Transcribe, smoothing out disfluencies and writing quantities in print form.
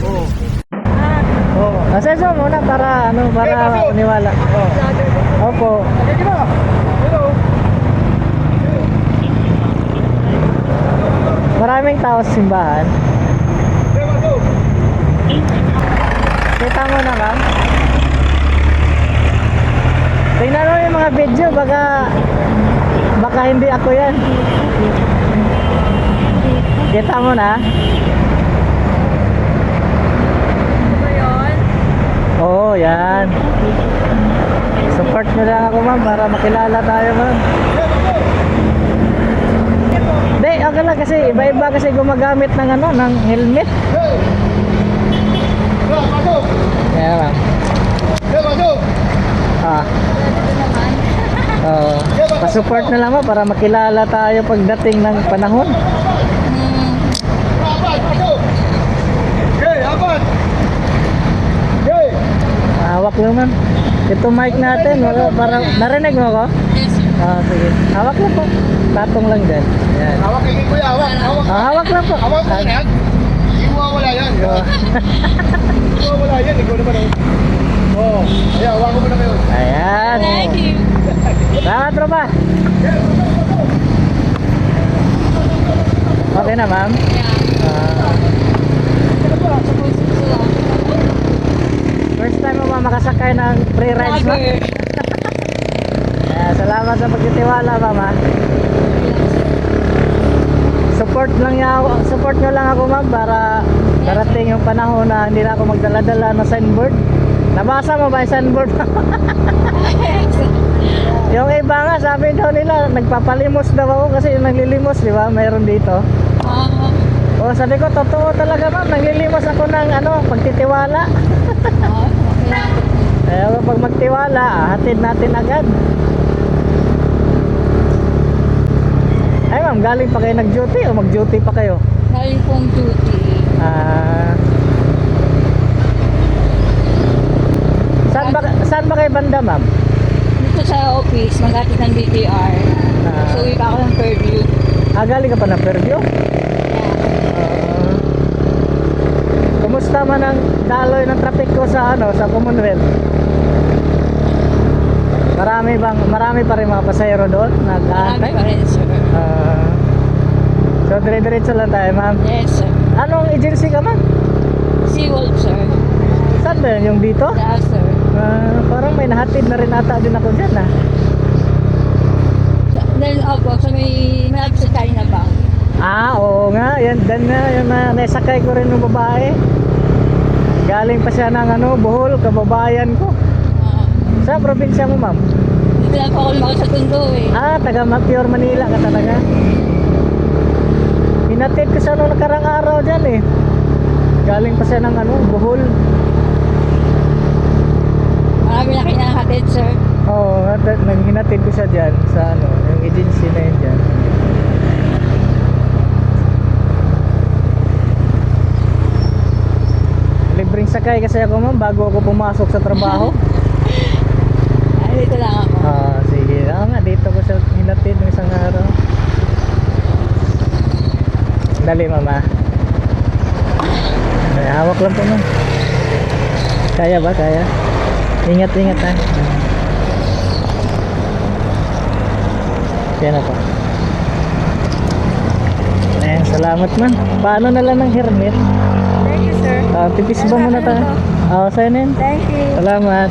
Oo. Oo. Asenso muna para maniwala. Opo. Maraming tao sa simbahan. Kita mo na, ma'am. Tingnan mo yung mga video, baka hindi ako yan. Kita mo na? Oo, yan. Support nyo lang ako, ma'am, para makilala tayo, ma'am. Hindi, okay lang kasi iba-iba kasi gumagamit ng ng helmet. Kaya, ma'am. Pa-support na lang, ma'am, para makilala tayo pagdating ng panahon. Hawak lang, ma'am. Ito mic natin, para narinig mo ko? Yes, sir. Sige. Hawak lang po. Tatong lang din. Yan. Hawak kay kuya, hawak. Hawak lang po. Hawak mo yan. Hindi mo mawala yan. Hindi mo mawala yan. Ikaw naman. Oo. Ayan, hawak mo na ngayon. Ayan. Thank you. Salamat, tropa. Okay na, ma'am? Yeah. First time mo ba makasakay ng free rides, ma'am? Salamat sa pagtitiwala, ma'am. Support nyo lang ako, ma'am, para darating yung panahon na hindi na ako magdala-dala ng signboard. Nabasa mo ba yung signboard? Yung iba nga, sabi daw nila, nagpapalimos daw ako kasi yung naglilimos, di ba? Mayroon dito. O, sabi ko, totoo talaga, ma'am. Naglilimos ako ng pagtitiwala. Kaya pag magtiwala, hatid natin agad. Ay, ma'am, galing pa kayo nag-duty o mag-duty pa kayo? Galing pong duty. Saan ba kayo banda, ma'am? Dito sa office, maghatid ng DTR. So, uwi pa ako ng Fairview. Galing ka pa ng Fairview? Yeah. Kumusta man ang daloy ng traffic ko sa sa Commonwealth? Marami pa rin mga pasahero doon Marami nag-aantay? pa rin, sir. So dire-diretso lang tayo, ma'am. Yes, sir. Anong agency ka, ma'am? Seawolf, sir. Saan ba yun? Yung dito? Yeah, sir. Parang may nahatid na rin ata din ako dyan, Then, opo, so may malapit sa China Bank. Oo nga, yan na yung naisakay ko rin ng babae. Galing pa siya ng Bohol, kababayan ko. Sa probinsya mo, ma'am? Dito lang po ako lumaki sa Tondo eh. Taga Pure Manila ka talaga. Hinatid ko siya nung nakarang araw dyan eh. Galing pa siya ng Bohol. Marami na kinakahatid, sir. Oo, hinatid ko siya dyan sa yung agency na yun dyan. Libreng sakay kasi ako, ma'am, bago ako pumasok sa trabaho. Dito lang ako. Sige. Dito ko siya hinatid ng isang araw. Dali, mama. Hawak lang po, ma'am. Kaya ba? Kaya? Ingat-ingat, ha. Kaya na po. Salamat, ma'am. Paano na lang ng helmet? Thank you, sir. Tipis ba muna tayo? Sa'yo na yun. Thank you. Salamat.